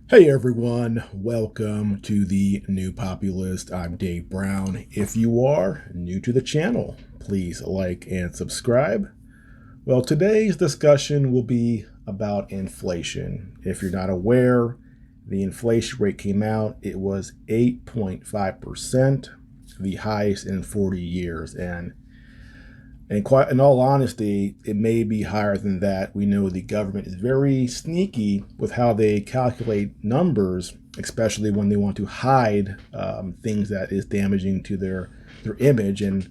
Hey everyone, welcome to the New Populist. I'm Dave Brown. If you are new to the channel, please like and subscribe. Well, today's discussion will be about inflation. If you're not aware, the inflation rate came out. It was 8.5%, the highest in 40 years. And quite in all honesty, it may be higher than that. We know the government is very sneaky with how they calculate numbers, especially when they want to hide things that is damaging to their image. And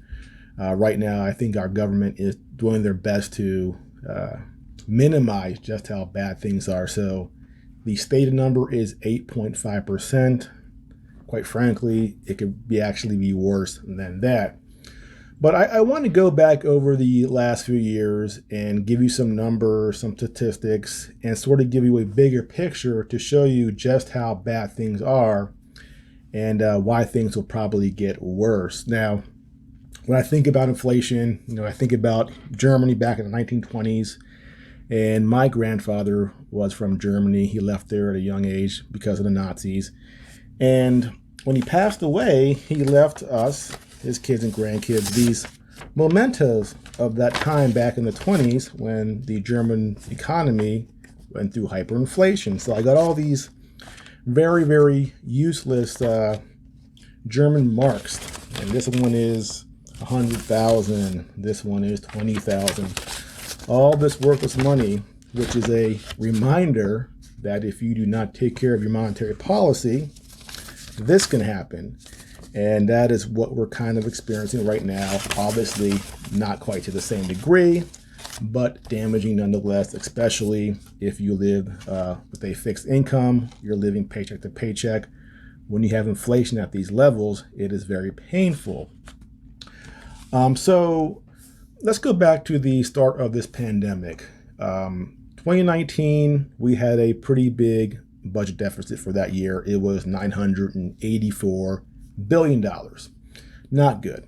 right now, I think our government is doing their best to minimize just how bad things are. So the stated number is 8.5%. Quite frankly, it could actually be worse than that. But I want to go back over the last few years and give you some numbers, some statistics, and sort of give you a bigger picture to show you just how bad things are and why things will probably get worse. Now, when I think about inflation, I think about Germany back in the 1920s, and my grandfather was from Germany. He left there at a young age because of the Nazis. And when he passed away, he left us, his kids and grandkids, these mementos of that time back in the 20s when the German economy went through hyperinflation. So I got all these very, very useless German marks. And this one is 100,000. This one is 20,000. All this worthless money, which is a reminder that if you do not take care of your monetary policy, this can happen. And that is what we're kind of experiencing right now. Obviously, not quite to the same degree, but damaging nonetheless, especially if you live with a fixed income, you're living paycheck to paycheck. When you have inflation at these levels, it is very painful. So let's go back to the start of this pandemic. 2019, we had a pretty big budget deficit for that year. It was $984 billion. Not good.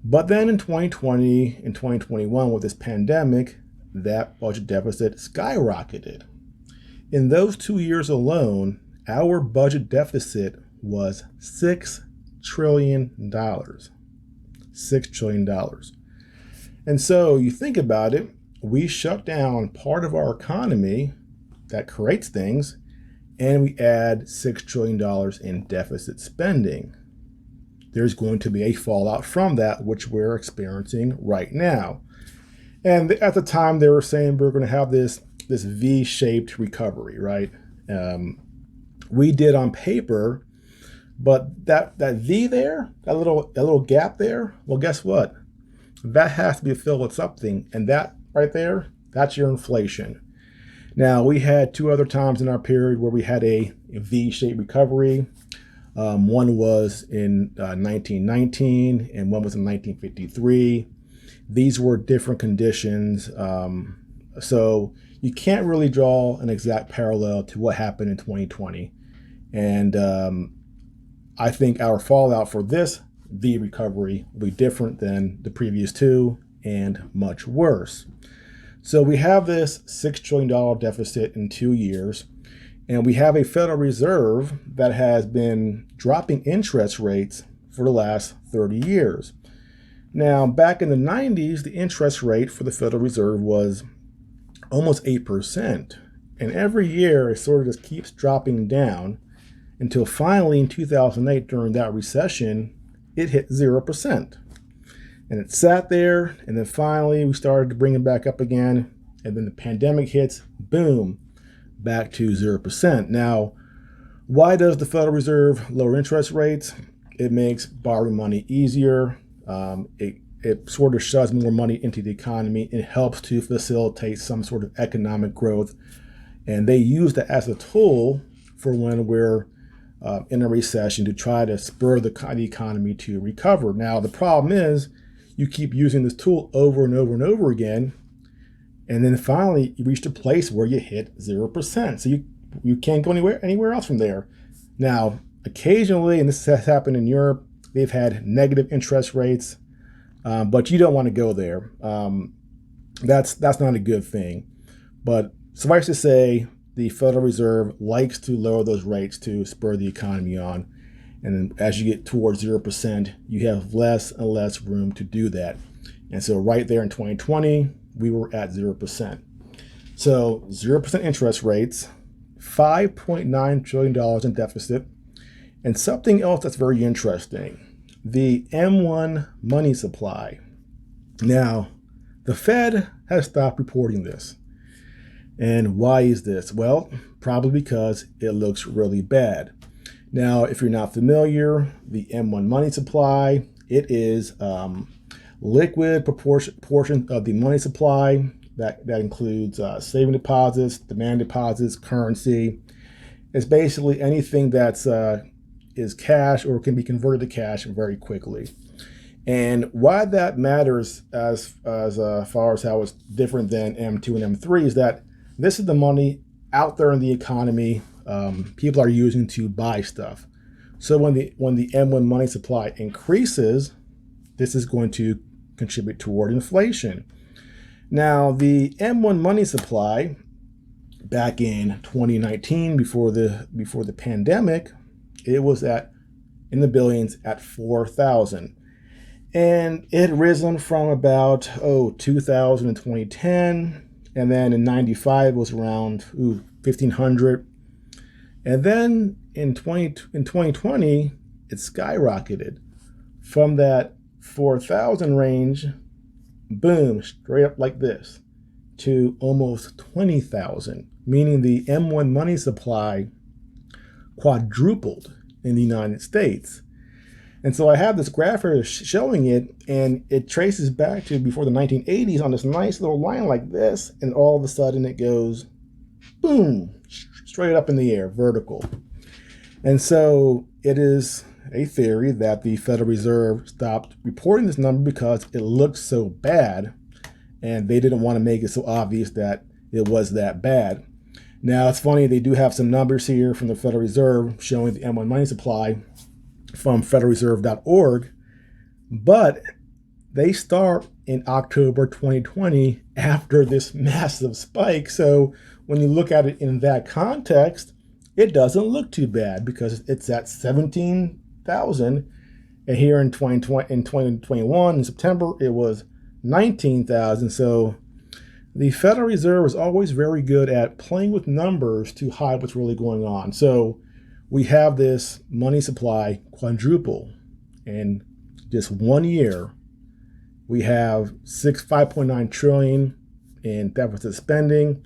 But then in 2020 and 2021, with this pandemic, that budget deficit skyrocketed. In those 2 years alone, our budget deficit was $6 trillion. $6 trillion. And so you think about it, we shut down part of our economy that creates things, and we add $6 trillion in deficit spending. There's going to be a fallout from that, which we're experiencing right now. And at the time, they were saying we're going to have this V-shaped recovery, right? We did on paper, but that V there, that little gap there, well, guess what? That has to be filled with something, and that right there, that's your inflation. Now, we had two other times in our period where we had a V-shaped recovery. One was in 1919 and one was in 1953. These were different conditions. So you can't really draw an exact parallel to what happened in 2020. And I think our fallout for this V recovery will be different than the previous two and much worse. So we have this $6 trillion deficit in 2 years, and we have a Federal Reserve that has been dropping interest rates for the last 30 years. Now, back in the 90s, the interest rate for the Federal Reserve was almost 8%. And every year, it sort of just keeps dropping down until finally in 2008, during that recession, it hit 0%. And it sat there, and then finally we started to bring it back up again. And then the pandemic hits, boom, back to 0%. Now, why does the Federal Reserve lower interest rates? It makes borrowing money easier. It sort of shoves more money into the economy. It helps to facilitate some sort of economic growth. And they use that as a tool for when we're in a recession to try to spur the economy to recover. Now, the problem is you keep using this tool over and over and over again, and then finally you reach a place where you hit 0%. So you can't go anywhere else from there. Now, occasionally, and this has happened in Europe, they've had negative interest rates, but you don't want to go there. That's not a good thing. But suffice to say, the Federal Reserve likes to lower those rates to spur the economy on. And then as you get towards 0%, you have less and less room to do that. And so right there in 2020, we were at 0%. So 0% interest rates, $5.9 trillion in deficit. And something else that's very interesting, the M1 money supply. Now, the Fed has stopped reporting this. And why is this? Well, probably because it looks really bad. Now, if you're not familiar, the M1 money supply, it is liquid portion of the money supply that includes saving deposits, demand deposits, currency. It's basically anything that's is cash or can be converted to cash very quickly. And why that matters as far as how it's different than M2 and M3 is that this is the money out there in the economy people are using to buy stuff. So when the M1 money supply increases, this is going to contribute toward inflation. Now, the M1 money supply back in 2019, before the pandemic, it was in the billions at 4,000. And it had risen from about 2000 and 2010. And then in 95 was around 1,500. And then in 2020, it skyrocketed from that 4,000 range, boom, straight up like this, to almost 20,000, meaning the M1 money supply quadrupled in the United States. And so I have this graph here showing it, and it traces back to before the 1980s on this nice little line like this, and all of a sudden it goes, boom, straight up in the air, vertical. And so it is a theory that the Federal Reserve stopped reporting this number because it looked so bad, and they didn't want to make it so obvious that it was that bad. Now, it's funny, they do have some numbers here from the Federal Reserve showing the M1 money supply from federalreserve.org, but they start in October 2020 after this massive spike. So when you look at it in that context, it doesn't look too bad because it's at 17,000. And here in 2021, in September, it was 19,000. So the Federal Reserve is always very good at playing with numbers to hide what's really going on. So we have this money supply quadruple in just 1 year. We have 5.9 trillion in deficit spending.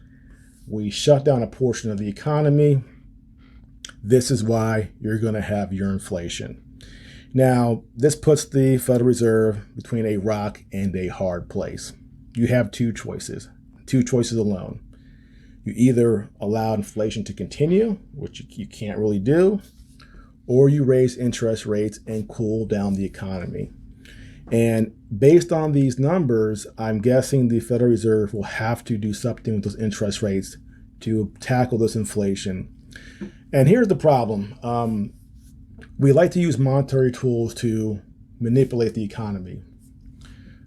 We shut down a portion of the economy. This is why you're going to have your inflation. Now, this puts the Federal Reserve between a rock and a hard place. You have two choices alone. You either allow inflation to continue, which you can't really do, or you raise interest rates and cool down the economy. And based on these numbers, I'm guessing the Federal Reserve will have to do something with those interest rates to tackle this inflation. And here's the problem. We like to use monetary tools to manipulate the economy.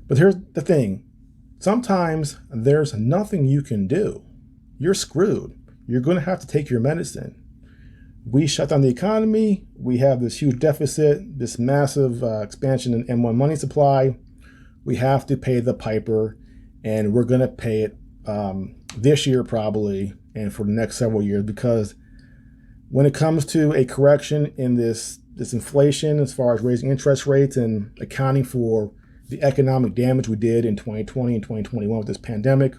But here's the thing. Sometimes there's nothing you can do. You're screwed. You're going to have to take your medicine. We shut down the economy. We have this huge deficit, this massive expansion in M1 money supply. We have to pay the piper, and we're going to pay it this year probably and for the next several years, because when it comes to a correction in this inflation, as far as raising interest rates and accounting for the economic damage we did in 2020 and 2021 with this pandemic,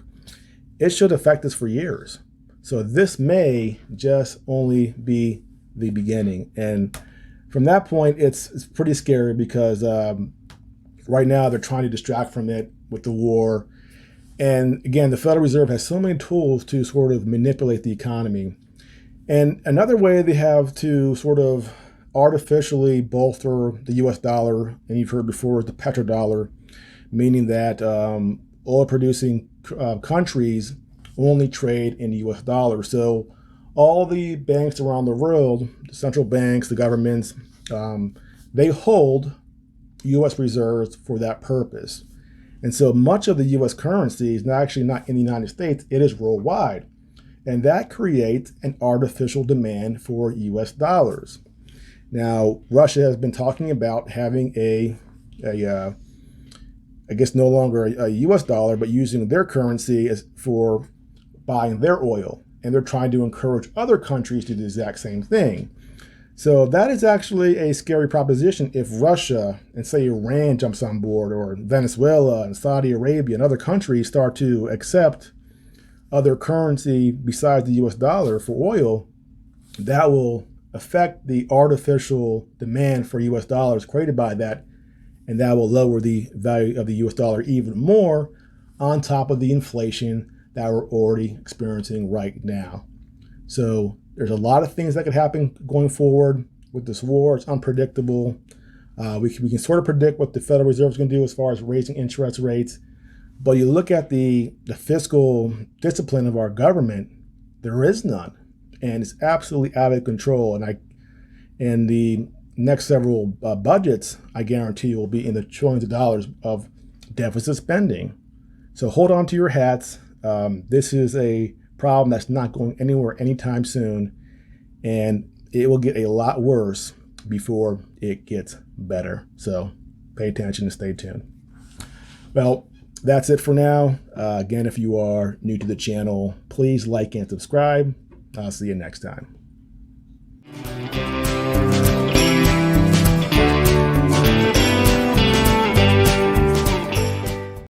it should affect us for years. So this may just only be the beginning. And from that point, it's pretty scary because right now they're trying to distract from it with the war. And again, the Federal Reserve has so many tools to sort of manipulate the economy. And another way they have to sort of artificially bolster the US dollar, and you've heard before, is the petrodollar, meaning that oil-producing countries only trade in the US dollar. So all the banks around the world, the central banks, the governments, they hold US reserves for that purpose. And so much of the US currency is actually not in the United States, it is worldwide. And that creates an artificial demand for US dollars. Now, Russia has been talking about having I guess no longer a US dollar, but using their currency as for buying their oil. And they're trying to encourage other countries to do the exact same thing. So that is actually a scary proposition if Russia and say Iran jumps on board, or Venezuela and Saudi Arabia and other countries start to accept other currency besides the US dollar for oil. That will affect the artificial demand for US dollars created by that, and that will lower the value of the US dollar even more on top of the inflation that we're already experiencing right now. So there's a lot of things that could happen going forward with this war. It's unpredictable. We can sort of predict what the Federal Reserve is going to do as far as raising interest rates. But you look at the fiscal discipline of our government, there is none. And it's absolutely out of control. And the next several budgets, I guarantee, will be in the trillions of dollars of deficit spending. So hold on to your hats. This is a problem that's not going anywhere anytime soon, and it will get a lot worse before it gets better. So pay attention and stay tuned. Well, that's it for now. Again, if you are new to the channel, please like and subscribe. I'll see you next time.